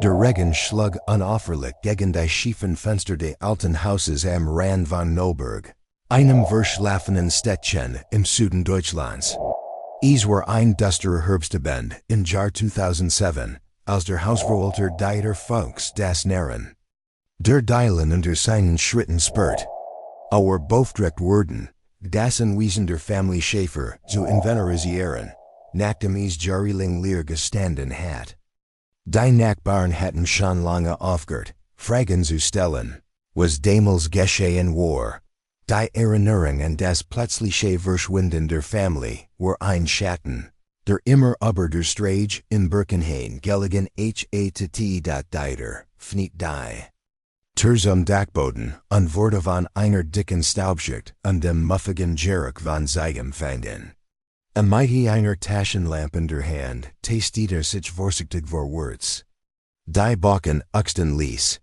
Der Regen schlug unauffällig gegen die schiefen Fenster des alten Hauses am Rand von Neuburg, einem verschlafenen Städtchen im Süden Deutschlands. Es war ein düsterer Herbstabend im Jahr 2007, als der Hausverwalter Dieter Funks das Nähren. Der Dielen unter seinen Schritten spürt. Our Bofdrecht worden, das Anwesen der Familie Schäfer zu inventarisieren, nachdem es jahrelang leer gestanden hat. Die Nachbarn hatten schon lange aufgehört, Fragen zu stellen. Was damals geschehen war. Die Erinnerung an das plötzliche Verschwinden der Familie war ein Schatten, der immer über der Strage in Birkenhain gelegen hat. Dieter, fniet die. Zum Dachboden und wurde von einer dicken Staubschicht an dem muffigen Geruch von seinem Feinden. Mit einer Taschenlampe in der Hand tastet sich vorsichtig vorwärts. Die Backen uxten ließ.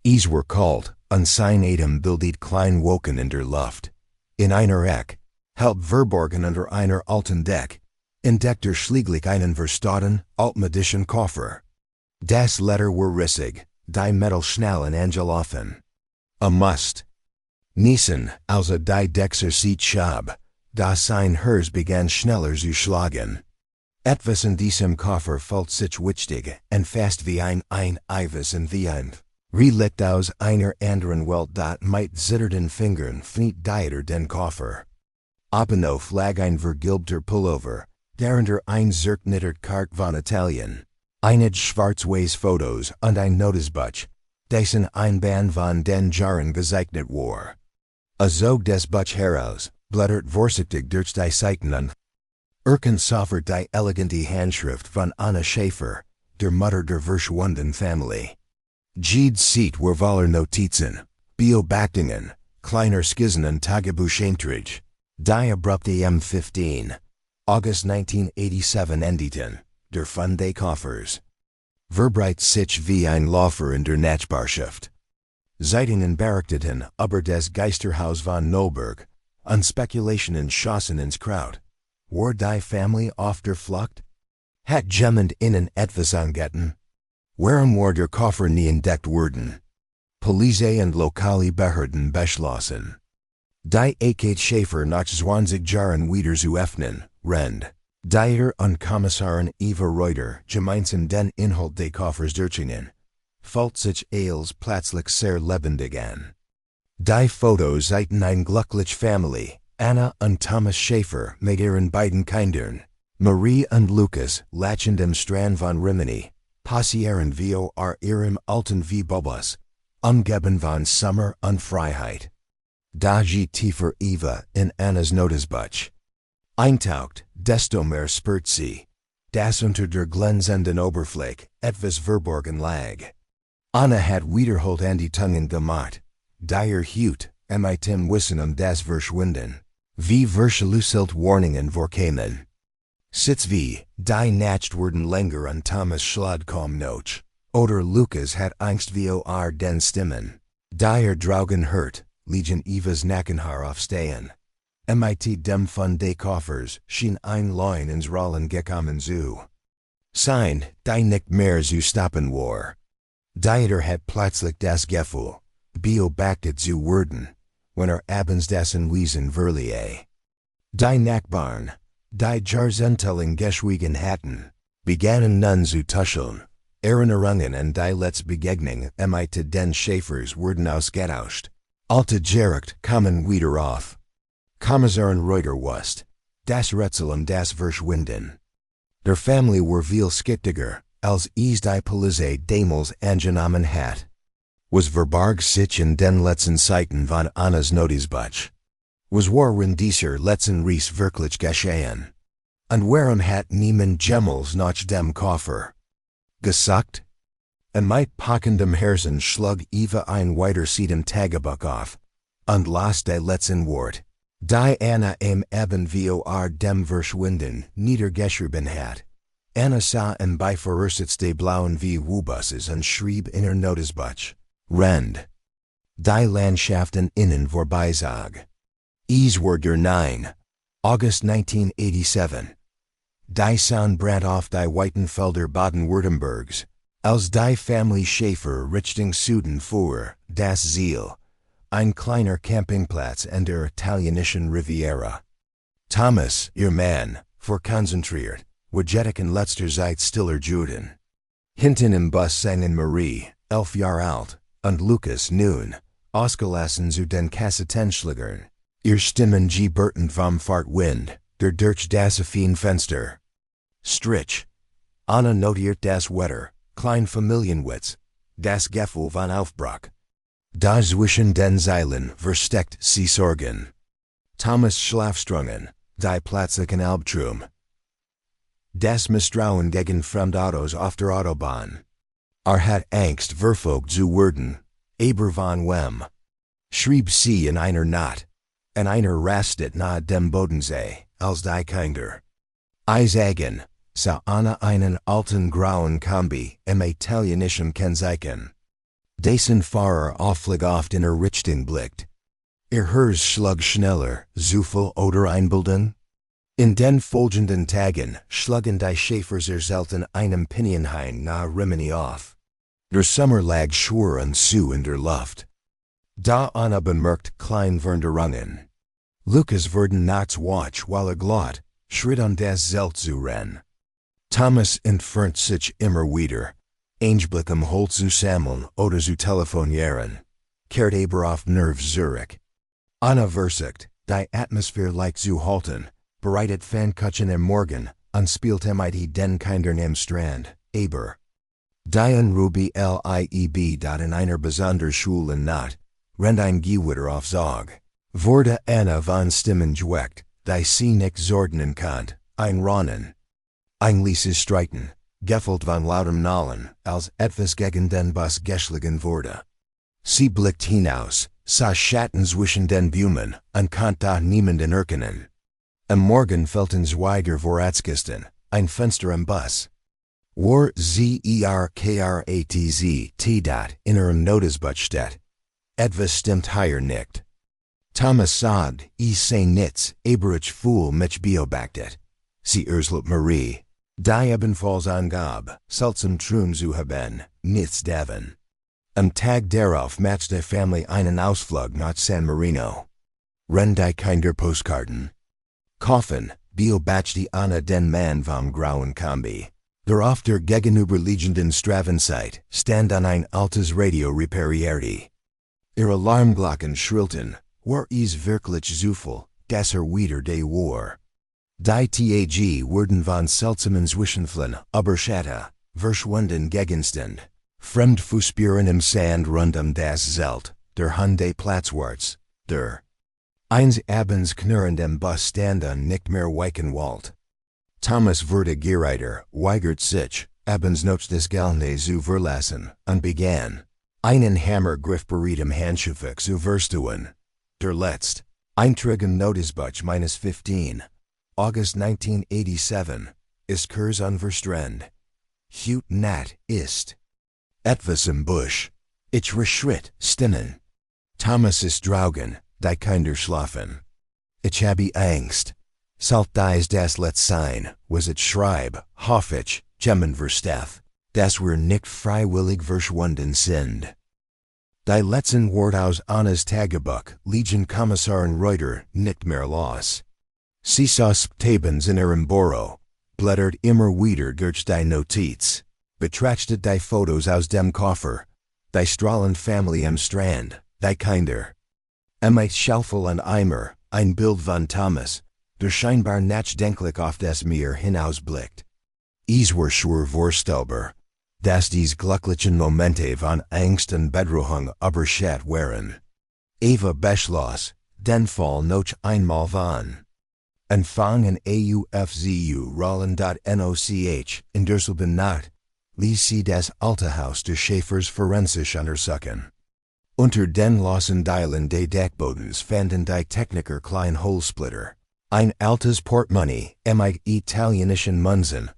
Es war kalt, und sein Atem bildet klein Wolken in der Luft. In einer Ecke, halb verborgen unter einer alten Deck, entdeckte schließlich einen verstauten, altmodischen Koffer. Das Leder war rissig, die Metallschnallen angelaufen. Must. Niesen, also die Dexer sieht schab, da sein Herz begann schneller zu schlagen. Etwas in diesem Koffer fällt sich wichtig und fast wie ein Eiweiß in wie ein Relikt aus einer anderen Welt. Mit zitternden Fingern fniet Dieter den Koffer. Obenauf lag ein vergilbter Pullover, darunter ein zerknittert Kart von Italien, einige Schwarz-Weiß-Fotos und ein Notizbuch, dessen ein Band von den Jahren gezeichnet war. Zog des Buch heraus, blättert vorsichtig durch die Seiten an. Soffert die elegante Handschrift von Anna Schäfer, der Mutter der verschwundenen Familie. Jedes sieht war voller Notizen, Beobachtungen, kleiner Skizzen und Tagebucheinträge. Die abrupte am 15. August 1987 endeten, der Fund des Koffers. Verbreitet sich wie ein Laufer in der Nachbarschaft. Zeitungen berichteten über das Geisterhaus von Neuburg, und Spekulationen schossen ins Kraut. War die Familie auf der Flucht? Hat jemand ihnen etwas angetan? Warum war der Koffer nie entdeckt worden? Polizei und lokale Behörden beschlossen. Die Akate Schäfer nach 20 Jahren wieder zu öffnen, Rend. Dieter und Kommissarin Eva Reuter gemeinsam den Inhalt des Koffers durchgingen. Fällt sich als plötzlich sehr lebendig an. Die Fotos zeigten eine glückliche Familie, Anna und Thomas Schäfer mit ihren beiden Kindern, Marie und Lukas lachend am Strand von Rimini, passieren vor ihrem alten V-Bobus, umgeben von Sommer und Freiheit. Da geht tiefer Eva in Annas Notizbuch. Eintaucht, desto mehr spürt sie, dass unter der glänzenden Oberfläche etwas verborgen lag. Anna hat wiederholt an die Tungen gemacht, der Hut, mit dem Wissen das Verschwinden, wie verschlüsselt Warnungen vorkamen. Sitz wie, die Nacht wurden länger und Thomas schlad kaum noch, oder Lukas hat Angst vor den Stimmen. Der Draugen hört, liegen Evas Nackenhaar aufstehen. Mit dem Fund des Koffers schien ein Leuen ins Rollen gekommen zu sein, die nicht mehr zu stoppen war. Dieter hat plötzlich das Gefühl, beobachtet zu werden, wenn abends das Anwesen verließ. Die Nachbarn, die Jahrzehntelang geschwiegen hatten, begannen nun zu tuscheln. Erinnerungen an die letzte Begegnung mit den Schäfers wurden ausgetauscht. Alte Gerüchte kamen wieder auf. Kommissarin Reuter wusste, das Rätsel das Verschwinden der Familie war viel skeptischer, als es die Polizei damals angenommen hat. Was verbarg sich in den letzten Seiten von Annas Notizbuch? Was waren dieser letzten Reis wirklich geschehen? Und warum hat niemand jemals nach dem Koffer gesucht? Und mit packendem Herzen schlug Eva ein weitersieden Tagebuch auf, und las die letzten Wort, die Anna am Abend vor dem Verschwinden niedergeschrieben hat. Anna sah im Beifahrersitz des blauen VW-Busses und schrieb in ihr Notizbuch, Rend. Die Landschaften innen vorbeizog. Es war der 9. August 1987. Die Sonne brannte auf die weiten Felder Baden-Württembergs, Als die Familie Schäfer Richtung Süden fuhr, das Ziel, ein kleiner Campingplatz an der italienischen Riviera. Thomas, ihr Mann, verkonzentriert, Wajettiken letzter Zeit stiller Juden. Hinten im Bus sangen Marie, 11 Jahre alt, und Lukas nun, ausgelassen zu den Kassettenschlägern. Ihr Stimmen gebürten vom Fahrtwind, durch das offene Fenster. Strich. Anna notiert das Wetter, klein Familienwitz, das Gefühl von Aufbruch. Da zwischen den Zeilen versteckt sie Sorgen. Thomas Schlafstrungen, die plötzlichen Albträume. Das Misstrauen gegen Fremdautos auf der Autobahn. Hat Angst verfolgt zu werden, aber von wem? Schrieb sie in einer Nacht, an einer Rastet nahe dem Bodensee, als die Kinder. Isagen, sah Anna einen alten grauen Kombi im italienischen Kennzeichen. Dessen Fahrer aufflieg oft in Richtung blickt. Herz schlug schneller, Zufall oder Einbilden? In den folgenden Tagen schlugen die Schäfers selten einem Pinienhain nahe Rimini auf. Der Sommer lag schwur und zu in der Luft. Da Anna bemerkt Kleinwanderungen. Lukas wurde nachts wach, weil glott, schritt an das Zelt zu rennen. Thomas entfernt sich immer wieder. Einblick Holt zu sammeln oder zu telefonieren. Kehrt aber auf Nerv zurück. Anna versigt, die Atmosphäre leicht zu halten, bereitet Fankutschen am Morgen, und spielt mit den Kindern am Strand, aber. Die Ruby Lieb in einer besonders schwulen Nacht, rennt ein Gewitter aufs Auge. Wurde Anna von Stimmen geweckt, die sie nicht zuordnen kann, ein Raunen. Ein leises Streiten, gefolgt von lautem Knallen, als etwas gegen den Bus geschlagen wurde. Sie blickt hinaus, sah Schatten zwischen den Bäumen, und konnte niemanden erkennen. Am Morgen fehlten Zweiger Vorratskisten, ein Fenster im Bus. War zerkratz in ihrem Notizbuch steht. Etwas stimmt hier nicht. Thomas sagt, sei nichts, aber ich fühl mich beobachtet. Sie erzählt Marie. Die ebenfalls angab, seltsam Traum zu haben, nichts davon. Am Tag darauf macht die Familie einen Ausflug nach San Marino. Rennt die Kinder Postkarten. Koffen, beobachtet Anna den Mann vom grauen Kombi. Der auf der gegenüberliegenden Straßenseite stand ein altes Radio repariert. Ihre Alarmglocken schrillten, war es wirklich Zufall, dass wieder die war. Die Tag wurden von seltsamen Zwischenfällen überschattet, verschwunden Gegenstände. Fremdfußspuren im Sand rund das Zelt, der Hunde Platzwarts, der. Eines Abends knurrend im Bus standen nicht mehr weichen Wald. Thomas wurde gereiter, weigert sich, abends noch des Gelne zu verlassen, und begann, einen Hammergriff bereit im Handschuhfach zu verstehen. Der letzte, Eintragen Notizbuch -15, August 1987, ist kurz unverstanden. Hut nat ist. Etwas im Busch. Ich verschritt, Stimmen. Thomas ist draugen, die Kinder schlafen. Ich habe Angst. Salt dies das let's sein, was it schreib, hoff ich, gemmen versteth, dass wir nicht freiwillig verschwunden sind. Die letzten Wort aus Annas Tagebuch liegen Kommissarin Reuter nicht mehr los. Sie sah Tabens in ihrem Büro, blättert immer wieder durch die Notiz, betrachtet die Fotos aus dem Koffer, die strahlend Familie am Strand, die Kinder. Mit Schaufel und Eimer, ein Bild von Thomas, der scheinbar nachdenklich auf das Meer hinausblickt. Es war schwer vorstellbar, dass dies glücklichen Momente von Angst und Bedrohung überschattet waren. Eva beschloss, den Fall noch einmal von Anfangen aufzu rollen.noch in derselben Nacht, ließ sie das alte Haus der Schäfers forensisch untersuchen. Unter den losen Dielen des Dachbodens fanden die Techniker klein Holzsplitter, ein altes Portemonnaie mit italienischen Münzen,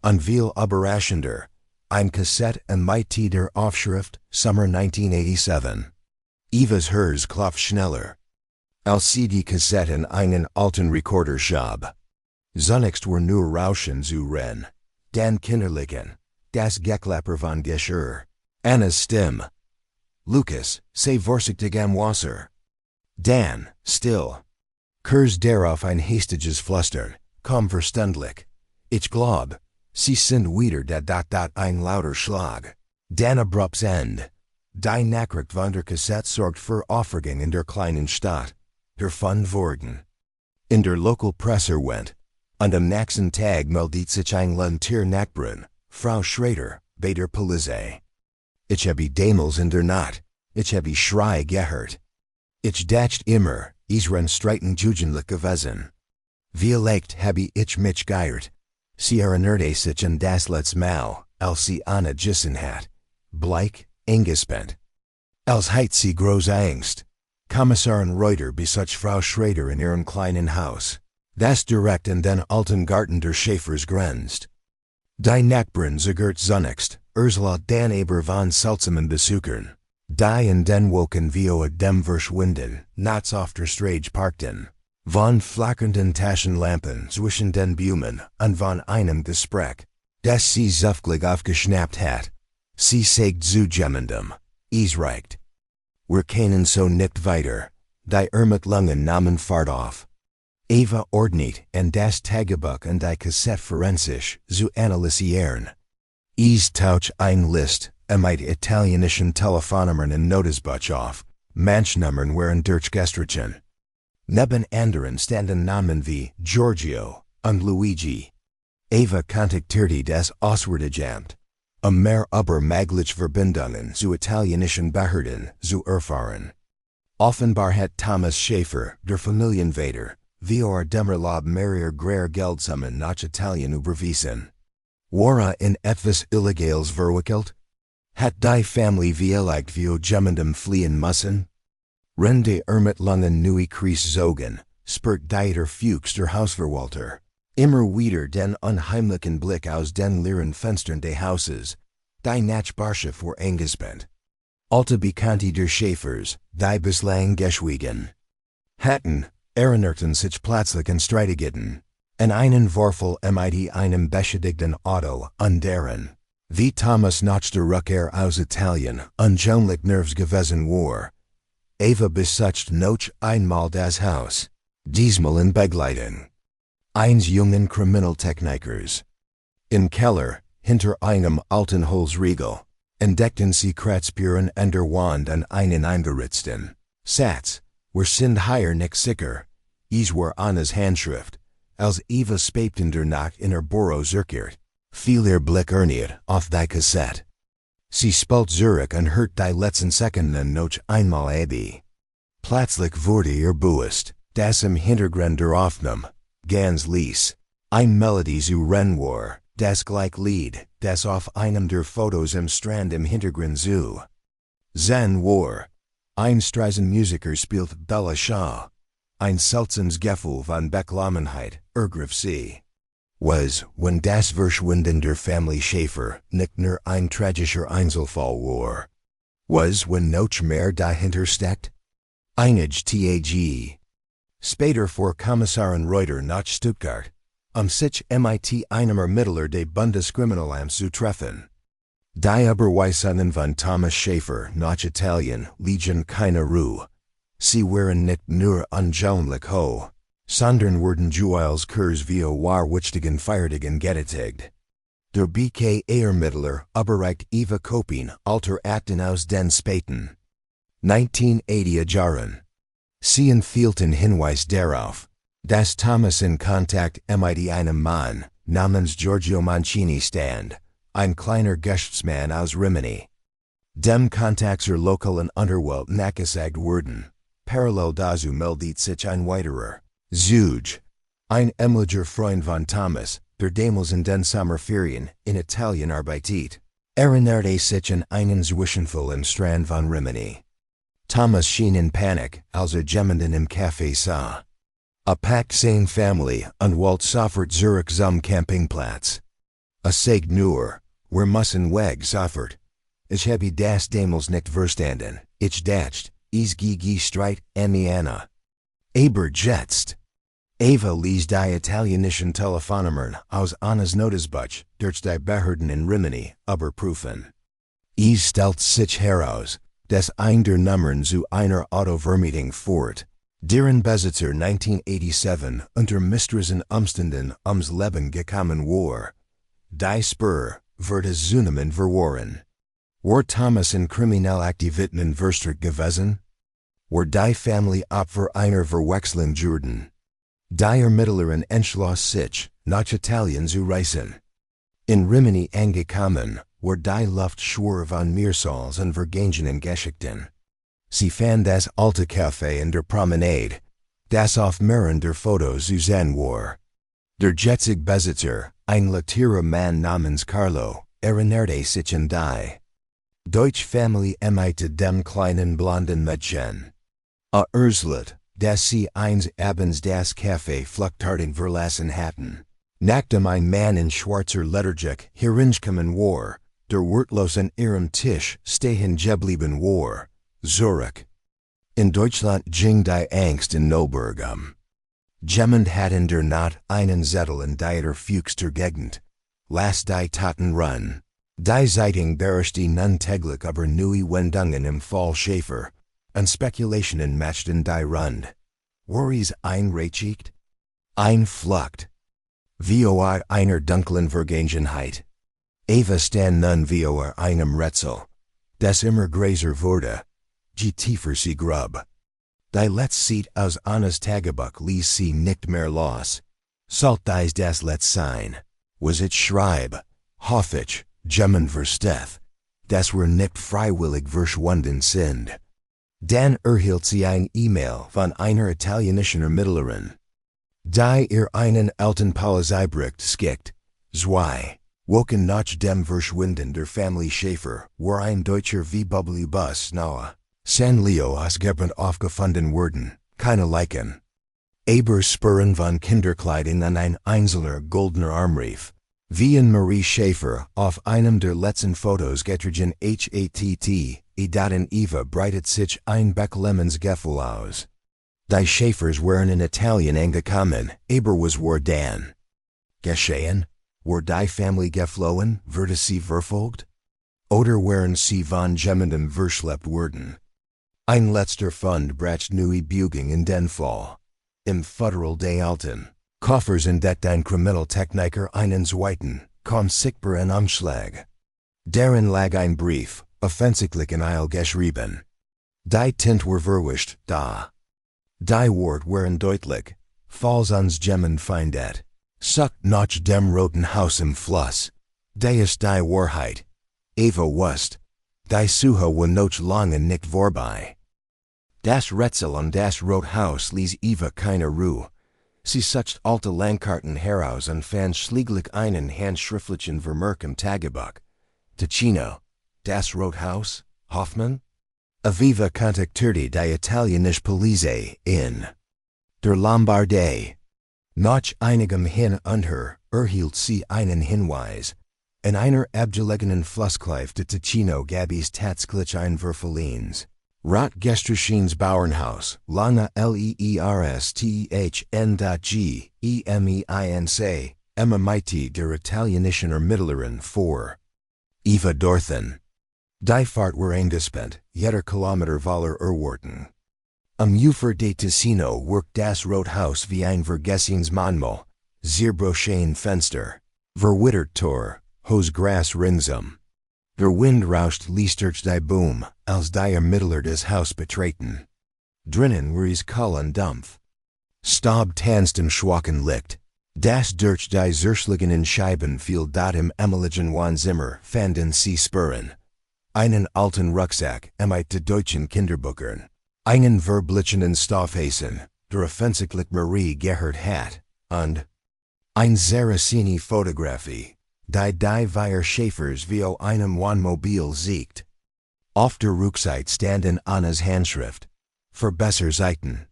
und viel überraschender, ein Kassett mit der Aufschrift Summer 1987. Eva's Herz klopft schneller. Als sie die Kassette in einen alten Rekorder schob. Zunächst war nur Rauschen zu hören, dann kinderlichen, das Geklapper von Geschirr. Anna's Stimme. Lucas, sei vorsichtig am Wasser. Dan, still. Kurz darauf ein hastiges Flüstern, komm verständig. Ich glaub, sie sind wieder da ein lauter Schlag. Dan abrupts End. Die Nachricht von der Kassette sorgt für Aufregung in der kleinen Stadt. Der Fun worden. In der Lokalpresse went. Und am nächsten Tag meldet sich ein Landtier Nachbarin, Frau Schrader, bei der Polizei. Ich habe damals in der Nacht, ich habe Schrei gehört. Ich dacht immer, is ren streiten jugendlich gewesen. Vielleicht habe ich mich geirrt. Sie erinnerte sich an das letzte Mal, als sie Anna gissen hat. Bleich, eingespannt. Als heit sie große Angst. Kommissarin Reuter besucht Frau Schrader in ihrem kleinen Haus. Das direkt in den alten Garten der Schäfers grenzt. Die Nachbarin zögert zunächst, Ursula dan aber von seltsamen Besuchern. Die in den Woken via dem verschwinden, nachts auf der Straße parkten. Von flackernden Taschenlampen zwischen den Bäumen und von einem Gespräch, das sie zufällig aufgeschnappt hat. Sie sagt zu jemandem, is reicht. Wir können so nicht weiter. Die Ermittlungen nahmen Fahrt auf. Eva ordnet en das Tagebuch und die Kassette forensisch zu analysieren. Es taucht ein List, mit italienischen Telefonnummern in Notizbuch auf, manche Nummern waren durchgestrichen. Neben anderen standen Namen wie Giorgio und Luigi. Eva kontaktierte das Auswärtige Amt, mehr über mögliche Verbindungen zu italienischen Behörden zu erfahren. Offenbar hat Thomas Schäfer, der Familienvater, via dem Urlaub mehrere Grer Geldsummen nach Italien überwiesen. War in etwas Illegales verwickelt? Hat die Familie vielleicht via jemandem fliehen müssen? Rende Ermittlungen neue Kreis zogen, spürt der Fuchs der Hausverwalter. Immer wieder den unheimlichen Blick aus den leeren Fenstern des Hauses, die Nachbarschaft vor eingespannt. Alte Bekannte der Schäfers, die bislang geschwiegen hatten, erinnerten sich plötzlich an Streitigkeiten. In einen Vorfall mit einem beschädigten Auto und deren, wie Thomas nach der Rückkehr aus Italien ungewöhnlich nervös gewesen war. Eva besucht noch einmal das Haus, diesmal in Begleitung eines jungen Kriminaltechnikers. Im Keller, hinter einem alten Holzriegel, entdeckten sie Kratzspuren an der Wand und einen eingeritzten Satz. Wir sind hier nicht sicher. Es war Annas Handschrift, als Eva spät in der Nacht in ihr Büro zurückkehrt, fiel ihr Blick erneut auf die Kassette. Sie spult zurück und hört die letzten Sekunden noch einmal ab. Plötzlich wurde ihr bewusst, dass im Hintergrund der Aufnahme, ganz leise, ein Melodie zu hören war, das gleiche Lied, das auf einem der Fotos im Strand im Hintergrund zu sehen war. Ein Straßenmusiker spielt Bella Shaw. Ein seltsames Gefühl von Beklommenheit ergriff sie. Was, wenn das Verschwinden der Familie Schäfer nicht nur ein tragischer Einzelfall war? Was, wenn noch mehr dahinter steckt? Einige Tage später fuhr Kommissarin Reuter nach Stuttgart, sich mit einem Ermittler des Bundeskriminalamts zu treffen. Die Überweisungen von Thomas Schäfer nach Italien liegen keine Ruhe. Sie waren nicht nur ungewöhnlich hoch, sondern wurden Juwels Kurs via wichtigen Feiertagen getätigt. Der BKA-Ermittler überreicht Eva Kopien alter Akten aus den späten 1980er Jahren. Sie enthielten Hinweis darauf, dass Thomas in Kontakt mit einem Mann namens Giorgio Mancini stand, ein kleiner Geschäftsmann aus Rimini. Dem Kontakt zur lokalen Unterwelt nachgesagt wurden. Parallel dazu meldet sich ein weiterer Zeuge, ein emliger Freund von Thomas, der damals in den Sommerferien in Italien arbeitet, erinnerte sich an einen Zwischenfall im Strand von Rimini. Thomas schien in Panik, als jemanden im Café sah. Packt seine Familie und wollte sofort zurück zum Campingplatz. Sagt nur, wir müssen weg sofort. Ich habe das damals nicht verstanden, ich dachte, es gigi Streit an Anna. Aber jetzt. Eva lies die Italienischen Telefonnummern aus Annas Notizbuch durch die Behörden in Rimini überprüfen. Es stellt sich heraus, dass ein der Nummern zu einer Autovermietung fort, deren Besitzer 1987 unter misstrauischen Umständen ums Leben gekommen war. Die Spur wird es Zunamen verworren. War Thomas in Kriminalaktivitäten verstrickt gewesen? War die Familie Opfer einer Verwechslung Jordan? Die Ermittlerinnen entschloss sich, nach Italien zu reisen. In Rimini angekommen, war die Luft schwor von Meersals und vergangenen Geschichten. Sie fand das alte Café in der Promenade, das auf mehreren der Fotos zu sehen war. Der jetzige Besitzer, ein latierer Mann namens Carlo, erinnerte sich an die Deutsche Familie mit dem kleinen blonden Mädchen. Erzählt, dass sie eines Abends das Café fluchtartig verlassen hatten. Nachdem ein Mann in schwarzer Lederjack hereingekommen war, der wortlos an ihrem Tisch stehen geblieben war. Zurich. In Deutschland ging die Angst in Nürnberg Jemand hat in der Nacht einen Zettel in der Füchster Gegend. Lass die Taten run. Die Zeitung berichtet nun täglich über neue Wendungen im Fall Schäfer, und Spekulationen machten die Rund. Worries einreichigt? Ein Flucht. Vor einer dunklen Vergangenheit. Eva stand nun vor einem Rätsel, das immer größer wurde, je tiefer sie grub. Die letzte Seite aus Annas Tagebuch ließ sie nicht mehr los. Sollt dies das letzte sein? Was it schreib? Hoffich, Gemmen versteth, dass wir nicht freiwillig verschwunden sind. Dann erhielt sie ein E-Mail von einer italienischen Ermittlerin. Die ihr einen alten Polizeibericht schickt. Zwei Wochen nach dem Verschwinden der Familie Schäfer war ein deutscher VW-Bus nahe San Leo ausgebrannt aufgefunden worden, keine Leichen. Aber Spuren von Kinderkleidung an ein einzelner goldener Armreif. Wie in Marie Schäfer auf einem der letzten Fotos getragen HATT, in Eva breitet sich ein Becklemens Gefühl aus. Die Schäfers waren in Italien angekommen, aber was war dann geschehen? War die Familie geflohen, wurde sie verfolgt? Oder waren sie von jemandem verschleppt worden? Ein letzter Fund bracht neue Buging in den Fall. Im Federal de Alten. Koffer entdeckt ein Kriminaltechniker einen zweiten, kaum sichtbaren Umschlag. Darin lag ein Brief, offensichtlich in Eil geschrieben. Die Tint war verwischt, da. Die Wort waren deutlich, falls uns Gemmen findet. Sucht nach dem roten Haus im Fluss. Die ist die Wahrheit. Eva wusst. Die Suche war noch lange nicht vorbei. Das Rätsel und das Rot Haus ließ Eva keine Ruhe. Sie sucht alte Landkarten heraus und fand schließlich einen handschriftlichen Vermerk im Tagebuch. Ticino, das Rot Haus, Hoffmann? Aviva kontaktierte die italienische Polizei in der Lombardei. Nach einigem Hin und Her erhielt sie einen Hinweis. In einer abgelegenen Flusskleif de Ticino gab es tatsächlich ein Verfallens. Rotgestrschens Bauernhaus, Lana Leerstechn.G, mit der italienischen Ermittlerin vor. Eva Dorthen. Die Fahrt war eingespannt, jeder Kilometer voller Erwarten. Am Ufer de Ticino wirkt das Rothaus wie ein vergessenes Mahnmal, zerbrochene Fenster, verwittert Tor, hohes Gras ringsum. Der Wind rauscht ließ durch die Boom, als die Ermittler das Haus betreten. Drinnen war es kahl und dumpf. Staub tanzt im schwachen Licht. Das durch die zerschlagenen Scheiben fiel dort im Emiligen Wohnzimmer fanden sie Spuren. Einen alten Rucksack mit de deutschen Kinderbüchern. Einen verblichenen Stoffhasen, der offensichtlich Marie gehört hat, und ein Saraceni-Fotografie, die vier Schäfers via einem Wohnmobil siegt. Auf der Rückseite stand in Annas Handschrift, Verbesser Seiten.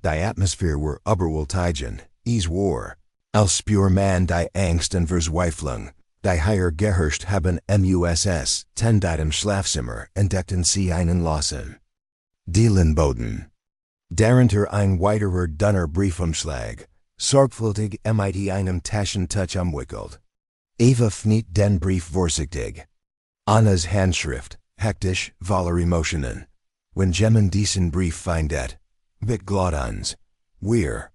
Die Atmosphäre war überwältigend, es war, als spür man die Angst und Verzweiflung, die hier geherrscht haben MUSS, Tendit im Schlafzimmer, entdeckten sie einen Lassen. Dachboden. Darunter ein weiterer dünner Briefumschlag, sorgfältig mit einem Taschentuch umwickelt. Eva fniet den Brief vorsichtig. Anna's Handschrift, hektisch, voller Emotionen. Wenn jemand diesen Brief findet, bit glad uns. Wir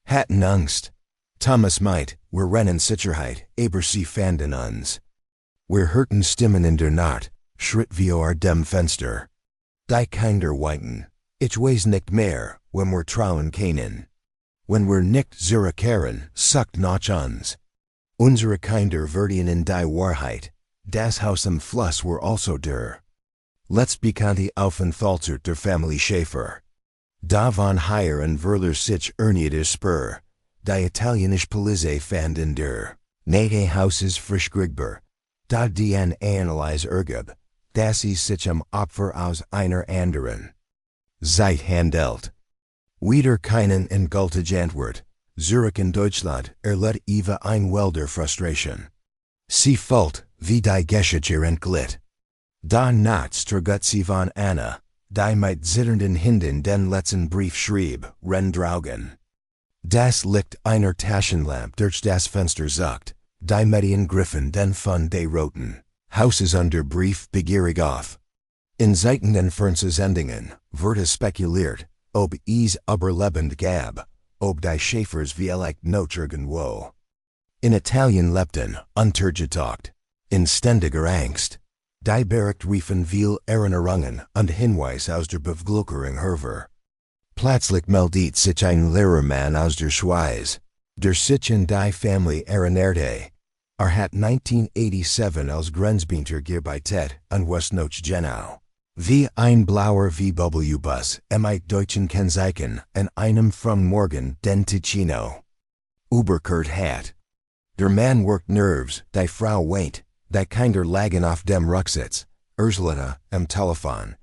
hatten Angst. Thomas meint, wir rennen Sicherheit, aber sie fanden uns. Wir hörten Stimmen in der Nacht, Schritt vor dem Fenster. Die Kinder weinten. Ich weiß nicht mehr, wenn wir trauen können. Wenn wir nicht zurückkehren, sucht nach uns. Unsere Kinder werden in die Wahrheit. Das Haus am Fluss war also der letztbekannte Aufenthaltsort der Familie Schäfer. Da van hier en verler sich ernieder spur. Die italienische Polizei fanden der Nate Houses frischgrigbar. Da die Analyse ergab, dass sie sich Opfer aus einer anderen Zeit handelt. Wieder keinen endgültige Antwort. Zurück in Deutschland erlitt Eva ein Welder Frustration. Sie fühlt, wie die Geschichte entglitt. Da nachts trug sie von Anna, die mit zitternden Händen den letzten Brief schrieb, Draugen. Das Licht einer Taschenlampe durch das Fenster sucht, die Medien griffen den von de roten Hauses under Brief begierig auf. In zeitenden Fernsehsendungen wurde spekuliert, ob es Überlebend gab, ob die Schäfers vielleicht noch irgendwo in Italien lebten, untergetaucht, in ständiger Angst. Die Bericht riefen viel Erinnerungen und Hinweis aus der Bevölkerung hervor. Plötzlich meldet sich ein Lehrermann aus der Schweiz, der sich in die Familie erinnerte. Hat 1987 als Grenzbeamter gearbeitet und was noch genau wie ein blauer VW-Bus mit deutschen Kennzeichen an einem vom Morgen den Ticino überkehrt hat. Der Mann workt nervs, die Frau weint, die Kinder lagen auf dem Rücksitz, Ursula am Telefon.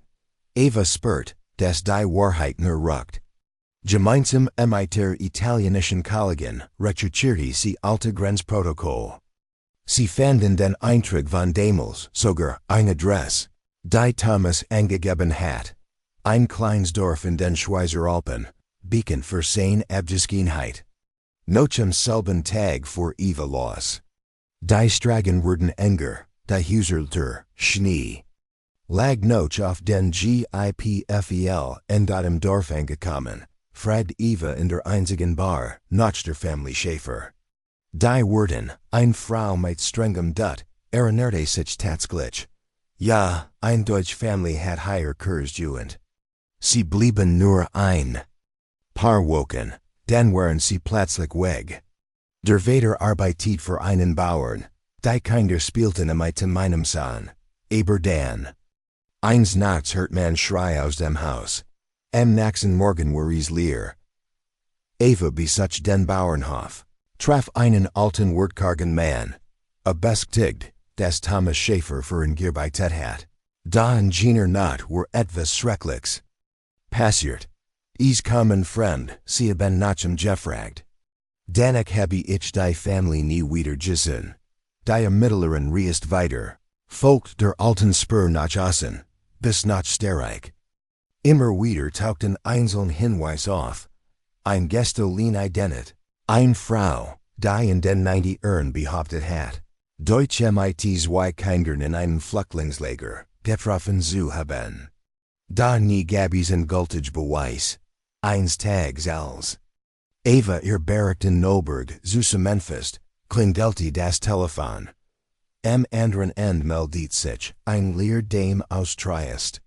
Eva spürt, dass die Wahrheit nur rückt. Gemeinsam mit der italienischen Kollegin recherchierte sie alte Grenzprotokoll. Sie fanden den Eintrag von damals, sogar eine Adresse, die Thomas angegeben hat. Ein kleines Dorf in den Schweizer Alpen, bekannt für seine Abgeschiedenheit. Noch am selben Tag vor Eva los. Die Straßen wurden enger, die Häuser der Schnee lag noch auf den GIPFEL und im Dorf angekommen, fragt Eva in der einzigen Bar, nach der Familie Schäfer. Die Wirtin, eine Frau mit strengem Dutt, erinnerte sich tatsächlich. Ja, ein deutsche Familie hat hier Kursjugend. Sie blieben nur ein paar Wochen, dann waren sie plötzlich weg. Der Vater arbeitet für einen Bauern, die Kinder spielten mit meinem Sohn, aber dann eines Nachts hört man Schrei aus dem Haus. Am nächsten Morgen war es leer. Eva besucht den Bauernhof, traf einen alten wortkargen Mann, bestätigt, dass Thomas Schäfer für ihn gearbeitet hat. Da in jener Nacht war etwas Schreckliches passiert. Es kam ein Freund, sie haben nach ihm gefragt. Danach habe ich die Familie nie wieder gesehen. Die Ermittlerin reist weiter, folgt der alten Spur nach Osten, bis nach Sterreich. Immer wieder tauchten einzelne Hinweise auf. Ein Gestolin identit, eine Frau, die in den 90ern behauptet hat, Deutsche mit zwei Kindern in einem Flüchtlingslager getroffen zu haben. Da nie gab es ein gültiges Beweis. Eines Tages als Eva ihr Bericht in Nolberg zusammenfasst, klingelte das Telefon. Am anderen Ende meldet sich ein leer Dame aus Triest.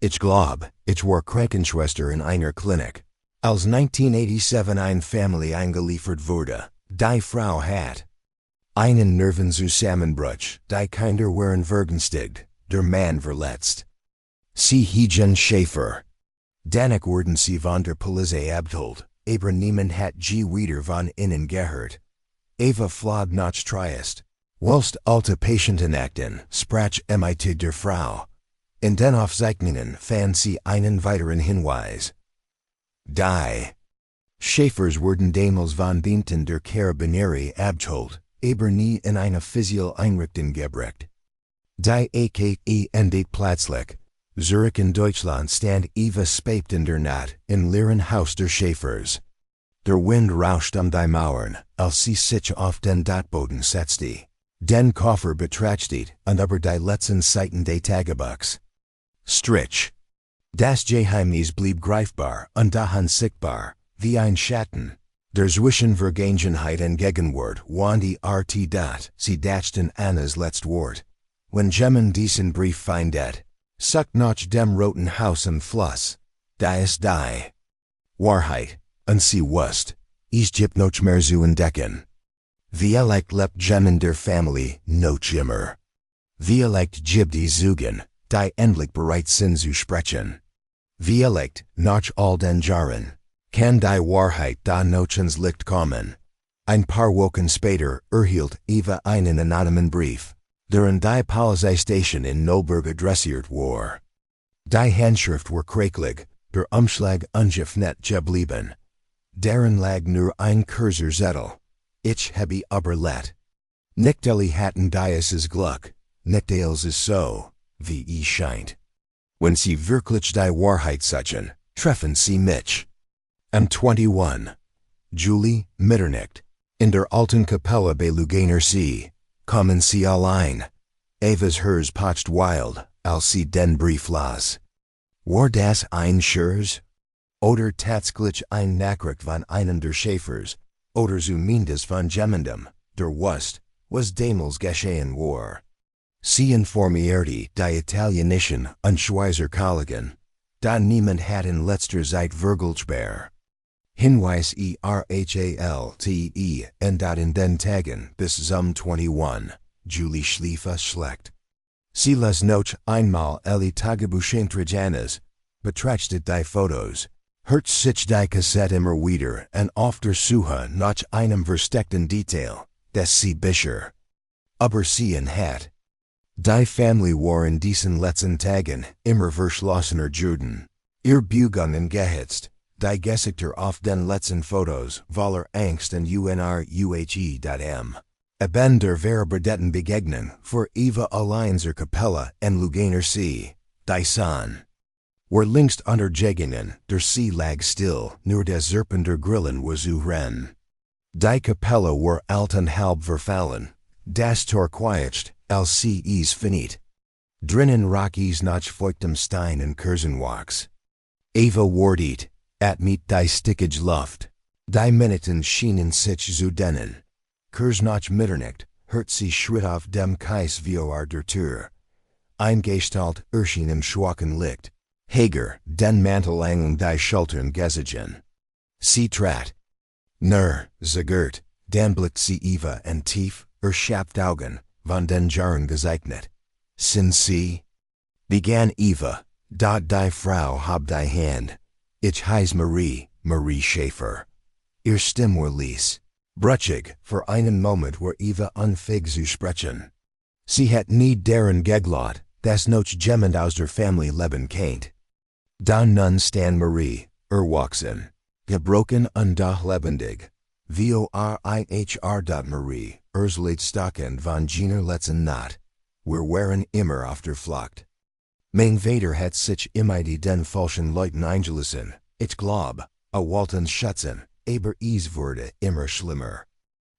Ich glaub, ich war Krankenschwester in einer Klinik. Als 1987 eine Familie eingeliefert wurde, die Frau hat einen Nervenzusammenbruch, die Kinder waren vergewaltigt, der Mann verletzt. Sie hießen Schäfer. Danach wurden sie von der Polizei abgeholt, aber niemand hat je wieder von ihnen gehört. Eva flog nach Triest. Whilst alte Patienten akten, sprach mit der Frau. In den Aufzeichnungen fand sie einen weiteren Hinweis. Die Schäfers wurden damals von Beamten der Carabinieri abgeholt, aber nie in eine Einrichtung gebracht. Die AKE endet plötzlich. Zurück in Deutschland stand Eva spät in der Nacht im leeren Haus der Schäfers. Der Wind rauscht die Mauern, als sie sich auf den Dachboden setzte. Den Koffer betrachtet und über die letzten Seiten des Tagebuchs strich. Das Geheimnis blieb greifbar und dahin sichtbar, wie ein Schatten. Der zwischen Vergangenheit und Gegenwart waren die Rt dat, sie dachten Annas Letztwort. Wenn jemand diesen Brief findet, sucht nach dem roten Haus am Fluss, da ist die Wahrheit, und sie wusst, es gibt noch mehr zu entdecken. Vielleicht lebt jemand der Familie noch immer. Vielleicht gibt es Zeugen, die endlich bereit sind zu sprechen. Vielleicht, nach all den Jahren, kann die Wahrheit da noch ins Licht kommen. Ein paar Wochen später erhielt Eva einen anonymen Brief, der an die Polizeistation in Neuburg adressiert war. Die Handschrift war krakelig, der Umschlag ungeöffnet geblieben. Darin lag nur ein Kurzerzettel. Ich habe überlet. Nicht alle hatten dieses Glück, nicht alles ist so, wie es scheint. Wenn sie wirklich die Wahrheit suchen, treffen sie mich. Am 21. Juli, Mitternacht, in der alten Kapelle bei Luganer See, kommen sie allein. Eva's Herz pocht wild, als sie den Brief las. War das ein Scherz? Oder tatsächlich ein Nachricht von einem der Schäfers, oder zumindest von jemandem, der wusste, was damals geschehen war. Sie informierte die italienischen und Schweizer Kollegen, da niemand hat in letzter Zeit Vergleichbar. Hinweis ERHALTE en dat in den Tagen bis zum 21. Juli schliefe schlecht. Sie las noch einmal alle Tagebuchenträge Janas, betrachtet die Fotos, hört sich die Kassette immer wieder und auf der Suche nach einem versteckten Detail, das sie bisher übersehen hat. Die Familie war in diesen letzten Tagen immer verschlossener Juden. Ihr Beugungen gehetzt, die Gesichter auf den letzten Fotos voller Angst und unruhe.m. Eben der Verbedetten begegnen für Eva allein zur Kapelle en Luganer See, die San. War links unter Jegingen, der See lag still, nur des Serpenter Grillen was zu rennen. Die Kapelle war alt und halb verfallen, das Tor quietscht, als sie es finit. Drinnen Rockies nach feuchtem Stein und Kersenwachs. Eva wartet, mit die stickige Luft. Die Minuten schienen sich zu dehnen. Kurz nach Mitternacht hört sie Schritt auf dem Kies vor der Tür. Ein Gestalt erschien im schwachen Licht. Hager, den Mantel lang die Schultern gesiegen. Sie trat. Zagert, dann blickt sie Eva und tief, erschöpft Augen, von den Jahren gezeichnet. Sind sie? Begann Eva, dat die Frau hab die Hand. Ich heiß Marie, Marie Schäfer. Ihr Stimme war leis. Brutschig, für einen Moment war Eva unfähig zu sprechen. Sie hat nie daran geglaubt, dass noch jemand aus der Familie leben kennt. Dann nun stand Marie, erwachsen, gebrochen und doch lebendig. Marie, Leidstockend von jener letzten Nacht. Wir waren immer auf der Flucht. Mein Vater hat sich immer den falschen Leuten eingelassen, ich glaub, wollten schützen, aber es wurde immer schlimmer.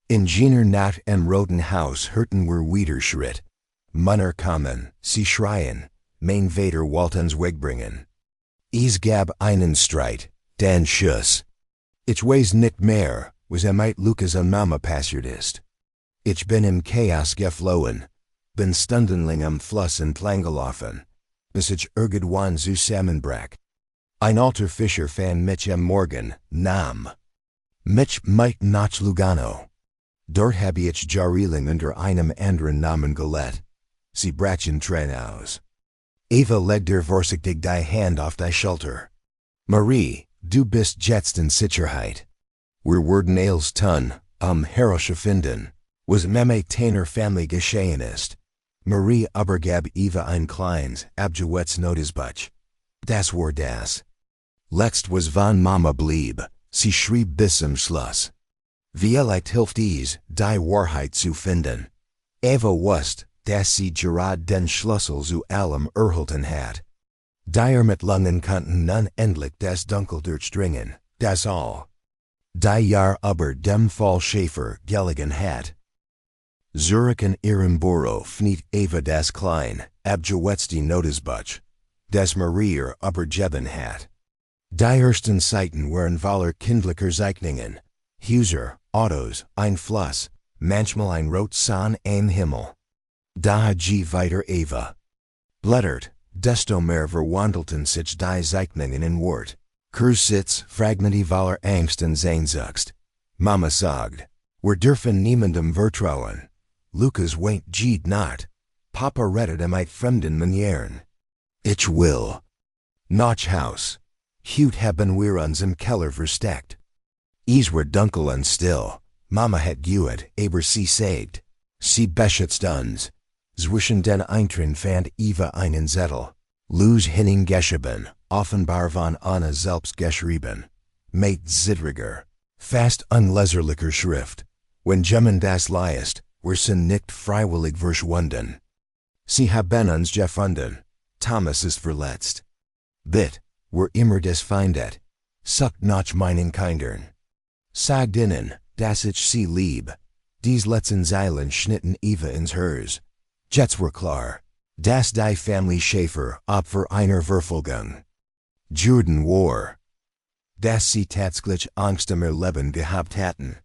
In jener Nacht im Roten Haus hörten wir wieder Schritt. Männer kamen, sie schreien, mein Vater wollten's wegbringen. Es gab einen Streit, den Schuss. Ich weiß nicht mehr, was mit Lukas und Mama passiert ist. Ich bin im Chaos geflohen, bin stundenlang am Fluss entlang gelaufen, bis ich irgendwann zusammenbrach. Ein alter Fischer fand mich am Morgen, nahm mich mit nach Lugano. Dort habe ich jahrelang unter einem anderen Namen gelebt. Sie brachen Tränen aus. Eva legte vorsichtig die Hand auf die Schulter. Marie, du bist jetzt in Sicherheit. Wir wurden als tun, herausfinden, was mit deiner Familie geschehen ist. Marie übergab Eva ein kleines, abgewetztes Notizbuch. Das war das. Letzt was von Mama blieb, sie schrieb bis zum Schluss. Vielleicht hilft es, die Wahrheit zu finden. Eva wusste, dass sie gerade den Schlüssel zu allem erhalten hat. Die Ermittlungen konnten nun endlich das Dunkel durchdringen, das all. Die Jahr über dem Fall Schäfer Gelligen hat. Zurich und ihrem Büro fniet Eva das Klein, abgewetzte Notizbuch, das Marier übergeben hat. Die ersten Seiten waren voller kindlicher Zeichnungen, Häuser, Autos, ein Fluss, manchmal ein Rotson am Himmel. Da G weiter Eva. Blättert, desto mehr verwandelten sich die Zeichnungen in Wort. Kurzsitz, Fragmente voller Angst und Sehnsucht. Mama sagt, wir dürfen niemandem vertrauen. Lukas weint geht not. Papa rettet mit fremden Manieren. Ich will. Noch Haus. Heut haben wir uns im Keller versteckt. Es war dunkel und still. Mama hat geüht, aber sie sagt, sie beschützt uns. Zwischen den Eintern fand Eva einen Zettel. Luz hineingeschrieben, offenbar von Anna selbst geschrieben. Mit zittriger, fast unleserlicher Schrift. Wenn jemand das liest, wir sind nicht freiwillig verschwunden. Sie haben uns gefunden. Thomas ist verletzt. Bit, wir immer des Feindet. Sucht nach meinen Kindern. Sagt ihnen, dass ich sie lieb. Dies letzten Zeilen schnitten Eva ins Herz. Jetzt war klar, dass die Familie Schäfer Opfer einer Verfolgung Juden war. Dass sie tatsächlich Angst um ihr Leben gehabt hatten.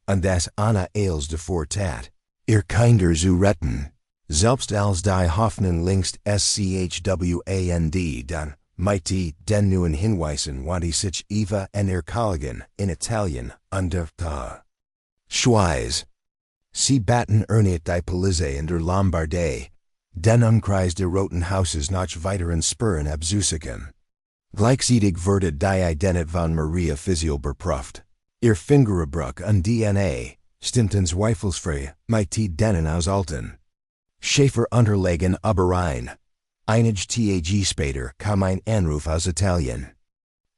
Und dass Anna alles davor tat, ihr Kinder zu retten. Selbst als die Hoffnung längst schwand, dann mighty den neuen Hinweisen wann sich Eva und ihr Kollegen in Italien unterta. Schweiz. Sie baten erneut die Polizei in der Lombardei, den Umkreis der Roten Hauses nach weiteren Spuren abzusuchen. Gleichzeitig wurde die Identität von Maria Physio überprüft. Ihr Fingerabdruck und DNA stimmten zweifelsfrei mit denen aus Alten. Schäfer unterlegen überein. Einige Tage später kam ein Anruf aus Italien.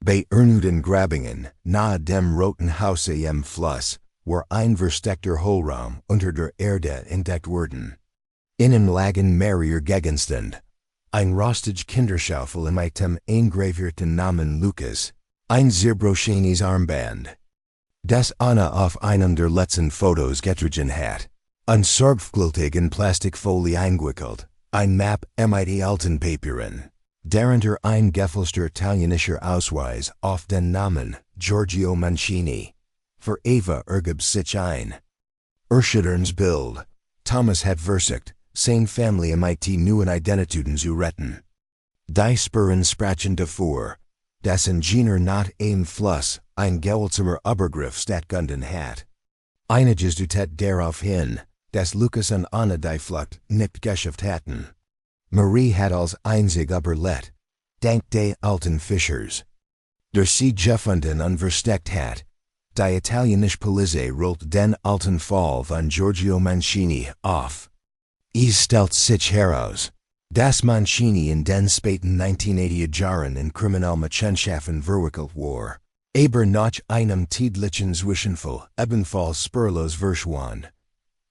Bei ernuten Grabungen nahe dem Roten Hause am Fluss war ein versteckter Hohlraum unter der Erde entdeckt worden. Innen lagen mehrere Gegenstände. Ein rostige Kinderschaufel mit dem engravierten Namen Lukas, ein zerbrochenes Armband, das Anna auf einem der letzten Fotos getragen hat, ein sorgfältig in Plastikfolie eingewickelt, ein Map mit alten Papieren, darunter ein gefälschter italienischer Ausweis auf den Namen Giorgio Mancini. Für Eva ergab sich ein erschütterndes Bild. Thomas hat versucht, seine Familie mit neuen Identitäten zu retten. Die Spuren sprachen davor, dass in jener Nacht am Fluss ein gewaltsamer Übergriff stattgefunden hat. Einiges deutet darauf hin, dass Lukas und Anna die Flucht nicht geschafft hatten. Marie hat als einzig überlebt, dank des alten Fischers. Der sie gefunden und versteckt hat. Die italienische Polizei rollt den alten Fall von Giorgio Mancini auf. Es stellt sich heraus, dass Mancini in den späten 1980er Jahren in Kriminalmachenschaften verwickelt war, aber nach einem täglichen Zwischenfall ebenfalls spurlos verschwand.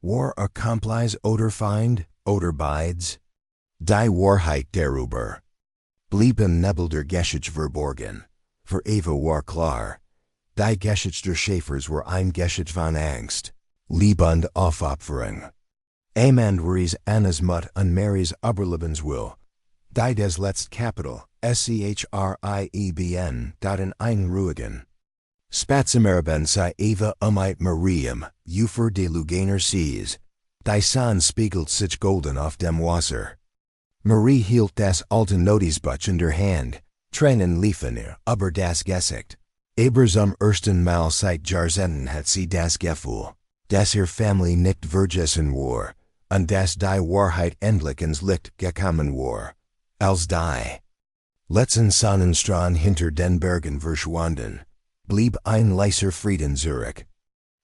War Complice oder Feind oder beides? Die Wahrheit darüber blieb im Nebel der Geschichte verborgen. Für Eva war klar, die Geschichte der Schäfers war ein Geschichte von Angst, Liebe und Aufopferung. Amand war Annas Mut und Marys Überlebenswill, die des letzten Kapitel, schrieben, in ein ruhigen Spatzimerben sei Eva mit Mariam, Ufer de Luganer Sees, die Sonne spiegelt sich golden auf dem Wasser. Marie hielt das alte Notizbuch in der Hand, Tränen liefen ihr über das Gesicht. Aber zum ersten Mal seit Jahrzehnten hat sie das Gefühl, dass ihre Familie nicht vergessen war, und dass die Wahrheit endlich ins Licht gekommen war, als die letzten Sonnenstrahlen hinter den Bergen verschwanden, blieb ein leiser Frieden zurück.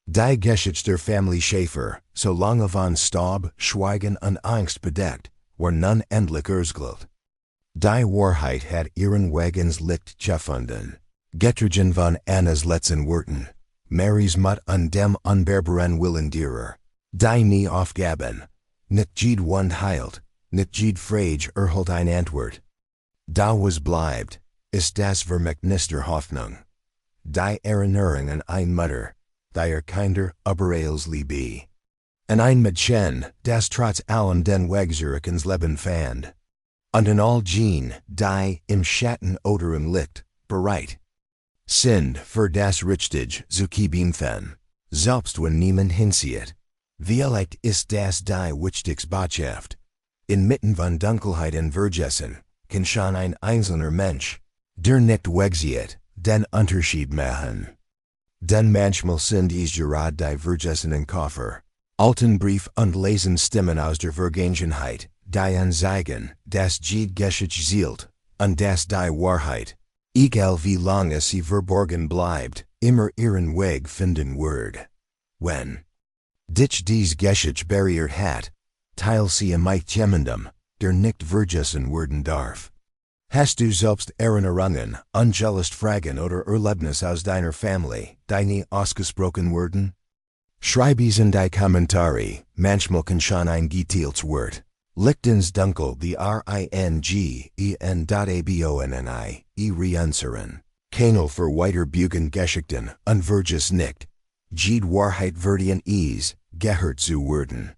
Die Geschichte der Familie Schäfer, so lange von Staub, Schweigen und Angst bedeckt, war nun endlich erzählt. Die Wahrheit hat ihren Weg ins Licht gefunden. Getragen von Annas letzten Worten, Marys Mut und dem unberbaren Willen derer, die nie aufgaben, nicht jede Wund heilt, nicht jede Frage erhält ein Antwort. Da was bleibt, ist das Vermächtnis der Hoffnung. die Erinnerungen ein Mutter, dir kinder Uberales Liebe. En ein Mädchen, das trotz allen den Wegzurikens Leben fand. Und in all Gene, die im Schatten oder im Licht, bereit sind für das Richtige zu kämpfen, selbst wenn niemand hinsieht. Vielleicht ist das die wichtigste Botschaft. Inmitten von Dunkelheit und Vergessen kann schon ein einzelner Mensch, der nicht wegsieht, den Unterschied machen. Denn manchmal sind es gerade die vergessenen Koffer, alten Brief und lesen Stimmen aus der Vergangenheit, die uns zeigen, dass Jede Geschichte zielt, und dass die Wahrheit, egal wie lange sie verborgen bleibt, immer ihren Weg finden wird. Wenn dich dies Geschichte berührt hat, teil sie mit jemandem, der nicht vergessen werden darf. Hast du selbst Erinnerungen, ungelöste Fragen oder Erlebnisse aus deiner Familie, die nie ausgesprochen wurden? Schreib es in die Kommentare, manchmal kann schon ein geteiltes Wort. Licht ins Dunkel die ringen.abonni, reinseren. Kanal für weiter Bügen Geschichten, und vergiss nicht, Jede Wahrheit wird in gehört zu werden.